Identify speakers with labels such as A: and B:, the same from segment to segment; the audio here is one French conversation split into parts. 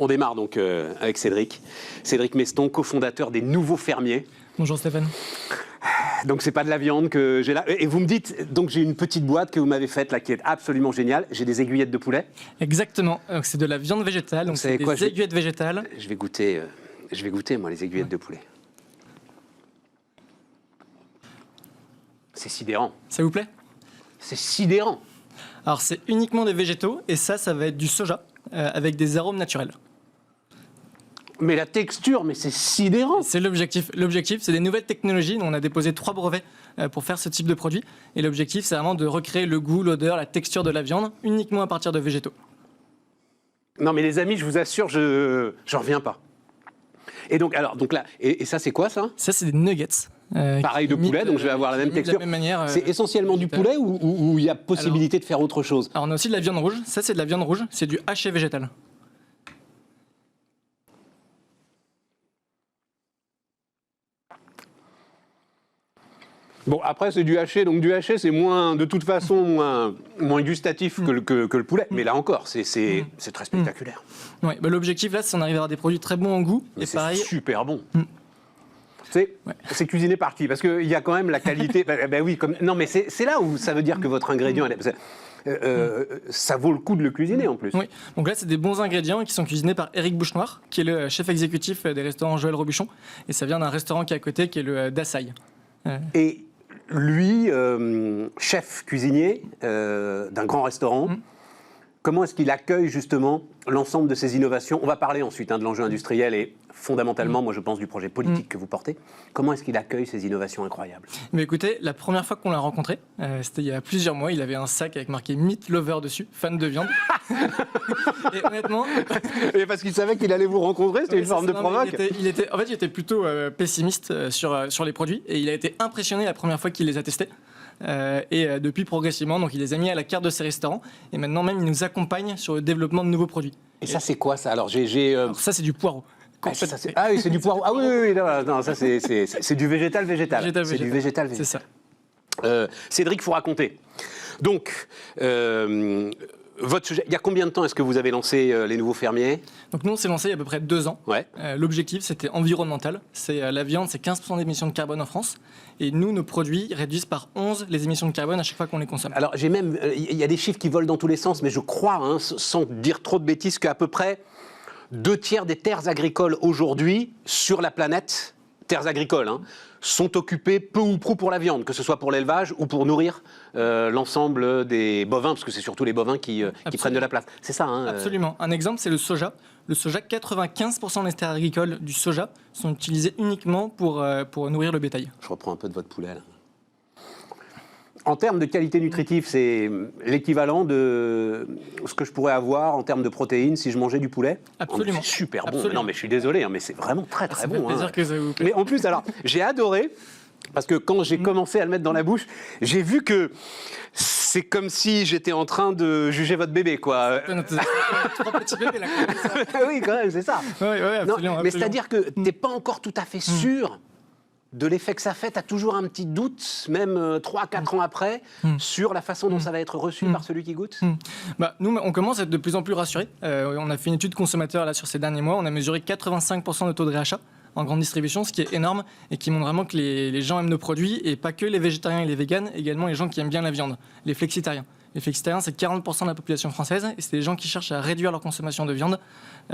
A: On démarre donc avec Cédric. Cédric Meston, cofondateur des Nouveaux Fermiers.
B: Bonjour Stéphane.
A: Donc c'est pas de la viande que j'ai là. Et vous me dites, donc j'ai une petite boîte que vous m'avez faite là qui est absolument géniale. J'ai des aiguillettes de poulet.
B: Exactement. Donc c'est de la viande végétale. Donc c'est des aiguillettes végétales.
A: Je vais goûter moi les aiguillettes de poulet. C'est sidérant.
B: Ça vous plaît?
A: C'est sidérant.
B: Alors c'est uniquement des végétaux et ça va être du soja avec des arômes naturels.
A: Mais la texture, mais c'est sidérant.
B: C'est l'objectif. L'objectif, c'est des nouvelles technologies. On a déposé 3 brevets pour faire ce type de produit. Et l'objectif, c'est vraiment de recréer le goût, l'odeur, la texture de la viande uniquement à partir de végétaux.
A: Non mais les amis, je vous assure, j'en reviens pas. Et donc, là, et ça c'est quoi ça?
B: Ça, c'est des nuggets.
A: Pareil de poulet, donc je vais avoir la même texture. C'est essentiellement du poulet ou il y a possibilité de faire autre chose?
B: Alors on a aussi de la viande rouge. Ça, c'est de la viande rouge. C'est du haché végétal.
A: Bon, après, c'est du haché. Donc, du haché, c'est de toute façon, moins gustatif que le poulet. Mais là encore, c'est très spectaculaire.
B: Ouais, bah, l'objectif, là, c'est d'en arriver à des produits très bons en goût.
A: Mais
B: et pareil.
A: C'est super bon. C'est cuisiné par qui? Parce qu'il y a quand même la qualité. Oui, non, mais c'est là où ça veut dire que votre ingrédient, ça vaut le coup de le cuisiner en plus.
B: Oui, donc là, c'est des bons ingrédients qui sont cuisinés par Éric Bouchenoir, qui est le chef exécutif des restaurants Joël Robuchon. Et ça vient d'un restaurant qui est à côté, qui est le Dassaï.
A: Et lui, chef cuisinier d'un grand restaurant, comment est-ce qu'il accueille justement l'ensemble de ces innovations? On va parler ensuite de l'enjeu industriel et fondamentalement, moi je pense, du projet politique que vous portez. Comment est-ce qu'il accueille ces innovations incroyables?
B: Mais écoutez, la première fois qu'on l'a rencontré, c'était il y a plusieurs mois, il avait un sac avec marqué Meat Lover dessus, fan de viande. Et honnêtement...
A: Et parce qu'il savait qu'il allait vous rencontrer, c'était une forme de provoque.
B: Il était plutôt pessimiste sur les produits et il a été impressionné la première fois qu'il les a testés. Et depuis progressivement, donc il les a mis à la carte de ses restaurants et maintenant même il nous accompagne sur le développement de nouveaux produits.
A: Et ça c'est quoi ça? Alors
B: ça c'est du poireau.
A: Ah oui, c'est du poireau. Ah oui, non, ça c'est du végétal. C'est du végétal.
B: C'est ça.
A: Cédric, faut raconter. Donc, votre sujet, il y a combien de temps est-ce que vous avez lancé les Nouveaux Fermiers?
B: Donc nous, on s'est lancé il y a à peu près 2 ans.
A: Ouais.
B: L'objectif, c'était environnemental. La viande, c'est 15% d'émissions de carbone en France. Et nous, nos produits réduisent par 11 les émissions de carbone à chaque fois qu'on les consomme.
A: Alors, il y a des chiffres qui volent dans tous les sens, mais je crois, sans dire trop de bêtises, qu'à peu près 2/3 des terres agricoles aujourd'hui sur la planète, terres agricoles, sont occupées peu ou prou pour la viande, que ce soit pour l'élevage ou pour nourrir l'ensemble des bovins, parce que c'est surtout les bovins qui prennent de la place. C'est ça,
B: Absolument. Un exemple, c'est le soja. Le soja, 95% des terres agricoles du soja sont utilisées uniquement pour nourrir le bétail.
A: Je reprends un peu de votre poulet, là. En termes de qualité nutritive, c'est l'équivalent de ce que je pourrais avoir en termes de protéines si je mangeais du poulet?
B: Absolument.
A: C'est super bon.
B: Absolument.
A: Non, mais je suis désolé, mais c'est vraiment très très bon.
B: Ça fait plaisir que ça vous plaît.
A: Mais en plus, alors, j'ai adoré, parce que quand j'ai commencé à le mettre dans la bouche, j'ai vu que c'est comme si j'étais en train de juger votre bébé, quoi.
B: 3 petits bébés, là.
A: Oui, quand même, c'est ça.
B: Oui, absolument.
A: Non, mais c'est-à-dire que tu n'es pas encore tout à fait sûr de l'effet que ça fait. Tu as toujours un petit doute, même 3-4 ans après, sur la façon dont ça va être reçu par celui qui goûte?
B: Nous, on commence à être de plus en plus rassurés. On a fait une étude consommateur là, sur ces derniers mois. On a mesuré 85% de taux de réachat en grande distribution, ce qui est énorme et qui montre vraiment que les gens aiment nos produits, et pas que les végétariens et les véganes, également les gens qui aiment bien la viande, les flexitariens. Les flexitariens, c'est 40% de la population française, et c'est des gens qui cherchent à réduire leur consommation de viande,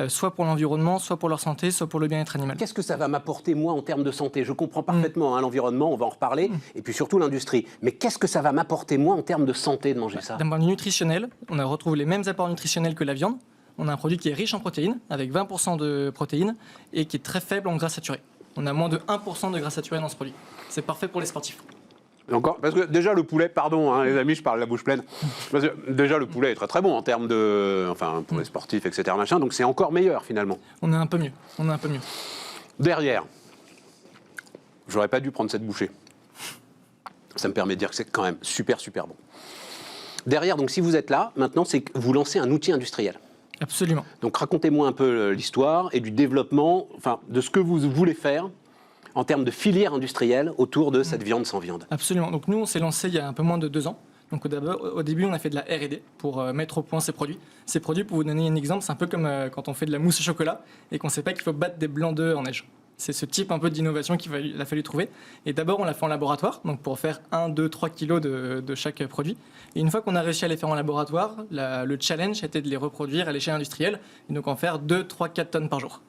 B: soit pour l'environnement, soit pour leur santé, soit pour le bien-être animal.
A: Qu'est-ce que ça va m'apporter, moi, en termes de santé? Je comprends parfaitement l'environnement, on va en reparler, et puis surtout l'industrie. Mais qu'est-ce que ça va m'apporter, moi, en termes de santé, de manger ça?
B: D'un point de vue nutritionnel, on retrouve les mêmes apports nutritionnels que la viande. On a un produit qui est riche en protéines, avec 20% de protéines, et qui est très faible en gras saturés. On a moins de 1% de gras saturés dans ce produit. C'est parfait pour les sportifs.
A: Encore, parce que déjà le poulet, pardon les amis, je parle la bouche pleine, parce que déjà le poulet est très très bon en termes de, pour les sportifs, etc. machin, donc c'est encore meilleur finalement.
B: On est un peu mieux.
A: Derrière, j'aurais pas dû prendre cette bouchée. Ça me permet de dire que c'est quand même super super bon. Derrière, donc si vous êtes là, maintenant c'est que vous lancez un outil industriel.
B: Absolument.
A: Donc racontez-moi un peu l'histoire et du développement, de ce que vous voulez faire en termes de filière industrielle autour de cette viande sans viande.
B: Absolument. Donc nous, on s'est lancé il y a un peu moins de 2 ans Donc au début, on a fait de la R&D pour mettre au point ces produits. Ces produits, pour vous donner un exemple, c'est un peu comme quand on fait de la mousse au chocolat et qu'on ne sait pas qu'il faut battre des blancs d'œufs en neige. C'est ce type un peu d'innovation qu'il a fallu trouver. Et d'abord, on l'a fait en laboratoire, donc pour faire 1, 2, 3 kilos de chaque produit. Et une fois qu'on a réussi à les faire en laboratoire, le challenge était de les reproduire à l'échelle industrielle, et donc en faire 2, 3, 4 tonnes par jour.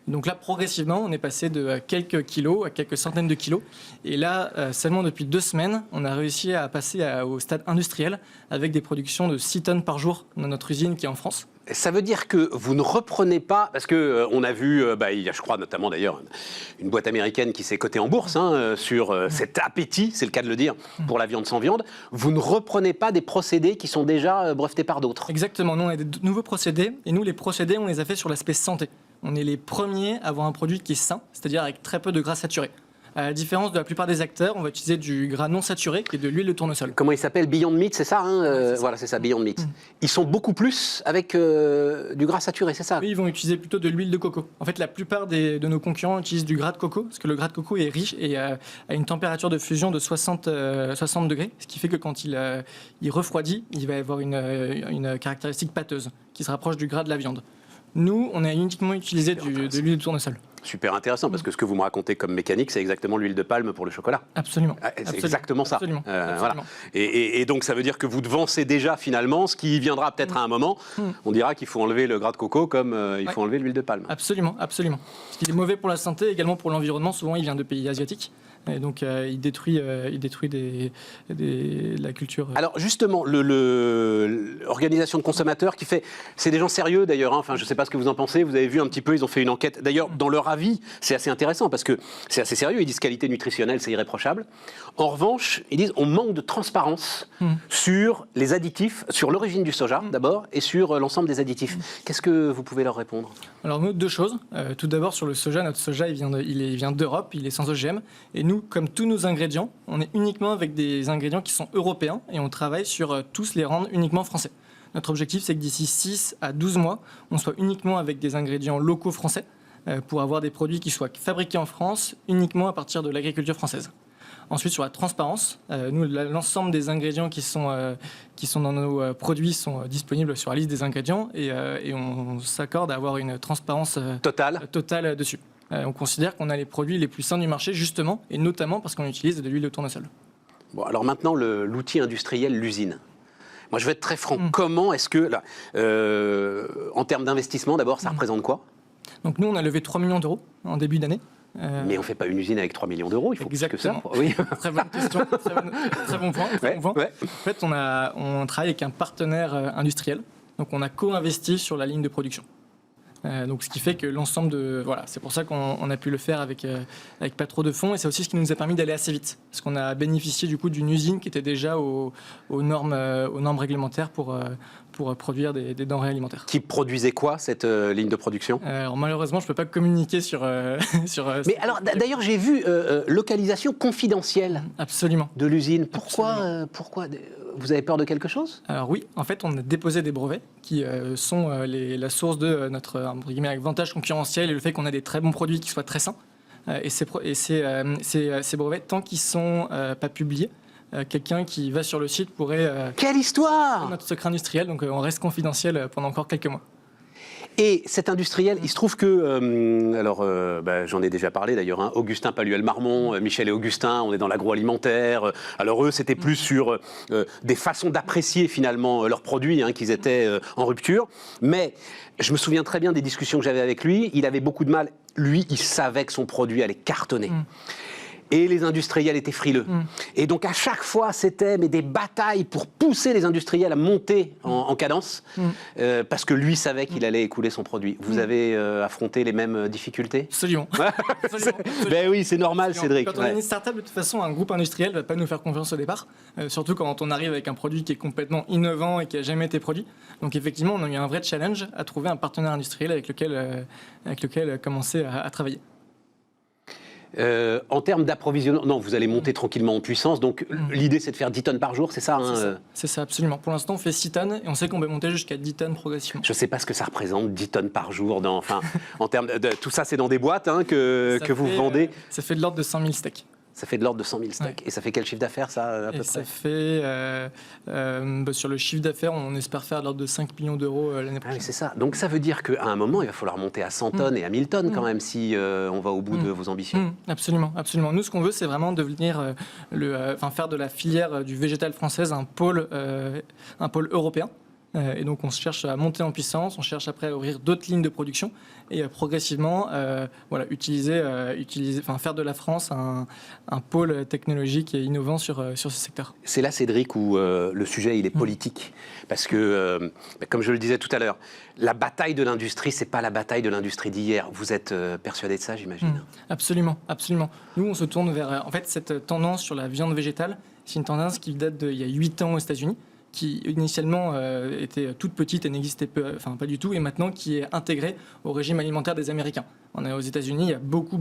B: Donc là, progressivement, on est passé de quelques kilos à quelques centaines de kilos. Et là, seulement depuis 2 semaines, on a réussi à passer au stade industriel avec des productions de 6 tonnes par jour dans notre usine qui est en France.
A: Ça veut dire que vous ne reprenez pas, parce que on a vu, il y a, je crois notamment d'ailleurs, une boîte américaine qui s'est cotée en bourse sur cet appétit, c'est le cas de le dire, pour la viande sans viande. Vous ne reprenez pas des procédés qui sont déjà brevetés par d'autres.
B: Exactement, nous on a des nouveaux procédés, et nous les procédés, on les a fait sur l'aspect santé. On est les premiers à avoir un produit qui est sain, c'est-à-dire avec très peu de gras saturé. À la différence de la plupart des acteurs, on va utiliser du gras non saturé qui est de l'huile de tournesol.
A: Comment il s'appelle? Beyond Meat, c'est ça,
B: c'est ça.
A: Voilà, c'est ça, Beyond Meat. Ils sont beaucoup plus avec du gras saturé, c'est ça?
B: Oui, ils vont utiliser plutôt de l'huile de coco. En fait, la plupart de nos concurrents utilisent du gras de coco, parce que le gras de coco est riche et a une température de fusion de 60 degrés, ce qui fait que quand il refroidit, il va avoir une caractéristique pâteuse qui se rapproche du gras de la viande. Nous, on a uniquement utilisé de l'huile de tournesol.
A: Super intéressant, parce que ce que vous me racontez comme mécanique, c'est exactement l'huile de palme pour le chocolat.
B: Absolument.
A: C'est exactement ça.
B: Absolument.
A: Voilà. Et donc, ça veut dire que vous devancez déjà, finalement, ce qui viendra peut-être à un moment. On dira qu'il faut enlever le gras de coco comme il faut enlever l'huile de palme.
B: Absolument, absolument. Parce qu'il est mauvais pour la santé, également pour l'environnement. Souvent, il vient de pays asiatiques. Et donc, il détruit la culture.
A: Alors, justement, l'organisation de consommateurs qui fait... C'est des gens sérieux, d'ailleurs. Enfin, je ne sais pas ce que vous en pensez. Vous avez vu un petit peu, ils ont fait une enquête. D'ailleurs, dans leur avis, c'est assez intéressant parce que c'est assez sérieux. Ils disent qualité nutritionnelle, c'est irréprochable. En revanche, ils disent on manque de transparence sur les additifs, sur l'origine du soja, d'abord, et sur l'ensemble des additifs. Qu'est-ce que vous pouvez leur répondre?
B: Alors, nous, 2 choses. Tout d'abord, sur le soja, notre soja, il vient d'Europe, il est sans OGM. Et nous, comme tous nos ingrédients, on est uniquement avec des ingrédients qui sont européens et on travaille sur tous les rendre uniquement français. Notre objectif, c'est que d'ici 6 à 12 mois, on soit uniquement avec des ingrédients locaux français pour avoir des produits qui soient fabriqués en France uniquement à partir de l'agriculture française. Ensuite, sur la transparence, nous, l'ensemble des ingrédients qui sont dans nos produits sont disponibles sur la liste des ingrédients et on s'accorde à avoir une transparence totale dessus. On considère qu'on a les produits les plus sains du marché, justement, et notamment parce qu'on utilise de l'huile de tournesol.
A: Bon, alors maintenant, l'outil industriel, l'usine. Moi, je vais être très franc. Comment est-ce que, là, en termes d'investissement, d'abord, ça représente quoi?
B: Donc nous, on a levé 3 millions d'euros en début d'année.
A: Mais on ne fait pas une usine avec 3 millions d'euros, il faut plus que ça.
B: Oui. Très bonne question, très bon point.
A: Ouais.
B: En fait, on travaille avec un partenaire industriel, donc on a co-investi sur la ligne de production. Donc ce qui fait que l'ensemble de... Voilà, c'est pour ça qu'on a pu le faire avec pas trop de fonds, et c'est aussi ce qui nous a permis d'aller assez vite, parce qu'on a bénéficié du coup d'une usine qui était déjà aux normes réglementaires pour produire des denrées alimentaires.
A: Qui produisait quoi, cette ligne de production?
B: Alors malheureusement, je ne peux pas communiquer sur...
A: Mais alors, d'ailleurs, j'ai vu localisation confidentielle.
B: Absolument.
A: De l'usine. Pourquoi vous avez peur de quelque chose?
B: Alors oui, en fait, on a déposé des brevets qui sont la source de notre avantage concurrentiel et le fait qu'on a des très bons produits qui soient très sains. Et ces brevets, tant qu'ils ne sont pas publiés, quelqu'un qui va sur le site pourrait...
A: Quelle histoire!
B: Notre secret industriel, donc on reste confidentiel pendant encore quelques mois.
A: Et cet industriel, il se trouve que, j'en ai déjà parlé d'ailleurs, hein, Augustin Paluel-Marmont, Michel et Augustin, on est dans l'agroalimentaire. Alors eux, c'était plus sur des façons d'apprécier finalement leurs produits, hein, qu'ils étaient en rupture. Mais je me souviens très bien des discussions que j'avais avec lui. Il avait beaucoup de mal. Lui, il savait que son produit allait cartonner. Et les industriels étaient frileux. Et donc à chaque fois, c'était des batailles pour pousser les industriels à monter en cadence, parce que lui savait qu'il allait écouler son produit. Vous avez affronté les mêmes difficultés?
B: Absolument.
A: Ben oui, c'est normal, Cédric.
B: Quand on est une start-up, de toute façon, un groupe industriel ne va pas nous faire confiance au départ, surtout quand on arrive avec un produit qui est complètement innovant et qui n'a jamais été produit. Donc effectivement, on a eu un vrai challenge à trouver un partenaire industriel avec lequel commencer à travailler.
A: En termes d'approvisionnement, non, vous allez monter tranquillement en puissance, donc l'idée c'est de faire 10 tonnes par jour, c'est ça, hein?
B: C'est ça, absolument. Pour l'instant, on fait 6 tonnes et on sait qu'on va monter jusqu'à 10 tonnes progressivement.
A: Je ne sais pas ce que ça représente, 10 tonnes par jour, en termes de... Tout ça, c'est dans des boîtes, hein, que vous vendez.
B: Ça fait de l'ordre de 100 000 steaks.
A: Ça fait de l'ordre de 100 000 steaks.
B: Ouais.
A: Et ça fait quel chiffre d'affaires, ça, à peu
B: Et
A: près?
B: ça fait, sur le chiffre d'affaires, on espère faire de l'ordre de 5 millions d'euros l'année
A: Ah
B: prochaine.
A: oui, c'est ça. Donc ça veut dire qu'à un moment, il va falloir monter à 100 tonnes et à 1000 tonnes quand même si on va au bout de vos ambitions.
B: Absolument, absolument. Nous, ce qu'on veut, c'est vraiment devenir, faire de la filière du végétal française un pôle européen. Et donc, on cherche à monter en puissance, on cherche après à ouvrir d'autres lignes de production et progressivement, faire de la France un pôle technologique et innovant sur ce secteur.
A: C'est là, Cédric, où le sujet il est politique. Parce que, comme je le disais tout à l'heure, la bataille de l'industrie, c'est pas la bataille de l'industrie d'hier. Vous êtes persuadé de ça, j'imagine?
B: Absolument, absolument. Nous, on se tourne vers... En fait, cette tendance sur la viande végétale, c'est une tendance qui date d'il y a 8 ans aux États-Unis, qui initialement était toute petite et n'existait pas du tout, et maintenant qui est intégrée au régime alimentaire des Américains. Aux États-Unis, il y a beaucoup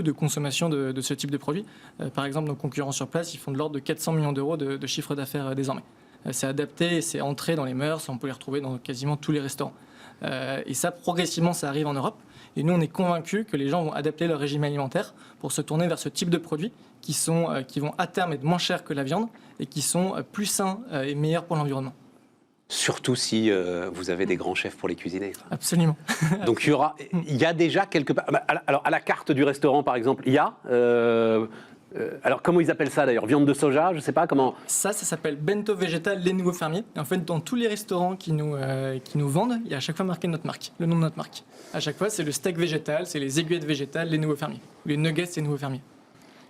B: de consommation de ce type de produits. Par exemple, nos concurrents sur place, ils font de l'ordre de 400 millions d'euros de chiffre d'affaires désormais. C'est adapté, c'est entré dans les mœurs, on peut les retrouver dans quasiment tous les restaurants. Et ça, progressivement, ça arrive en Europe. Et nous, on est convaincus que les gens vont adapter leur régime alimentaire pour se tourner vers ce type de produits qui vont à terme être moins chers que la viande et qui sont plus sains et meilleurs pour l'environnement.
A: Surtout si vous avez des grands chefs pour les cuisiner.
B: Absolument.
A: Donc il y a déjà quelque part... Alors à la carte du restaurant, par exemple, il y a... alors comment ils appellent ça d'ailleurs? Viande de soja, je ne sais pas comment...
B: Ça s'appelle bento végétal Les Nouveaux Fermiers. Et en fait, dans tous les restaurants qui nous vendent, il y a à chaque fois marqué notre marque, le nom de notre marque. À chaque fois, c'est le steak végétal, c'est les aiguillettes végétales Les Nouveaux Fermiers. Les nuggets, c'est Nouveaux Fermiers.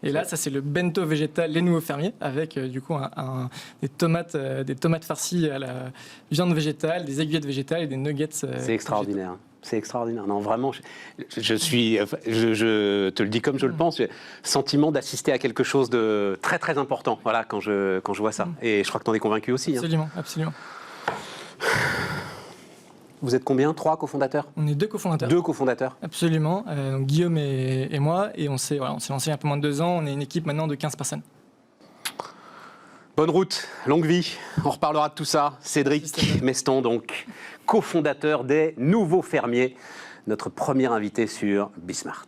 B: Et là, ça, c'est le bento végétal Les Nouveaux Fermiers, avec des tomates farcies à la viande végétale, des aiguillettes végétales et des nuggets.
A: C'est extraordinaire. Végétales. C'est extraordinaire. Non, vraiment, je te le dis comme je le pense, j'ai le sentiment d'assister à quelque chose de très, très important, voilà, quand je vois ça. Et je crois que tu en es convaincu aussi.
B: Absolument, absolument.
A: Vous êtes combien? 3 cofondateurs?
B: On est 2 cofondateurs.
A: 2 cofondateurs.
B: Absolument. Donc Guillaume et moi. Et on s'est lancé il y a un peu moins de 2 ans. On est une équipe maintenant de 15 personnes.
A: Bonne route, longue vie. On reparlera de tout ça. Cédric Meston, donc cofondateur des Nouveaux Fermiers, notre premier invité sur Bismart.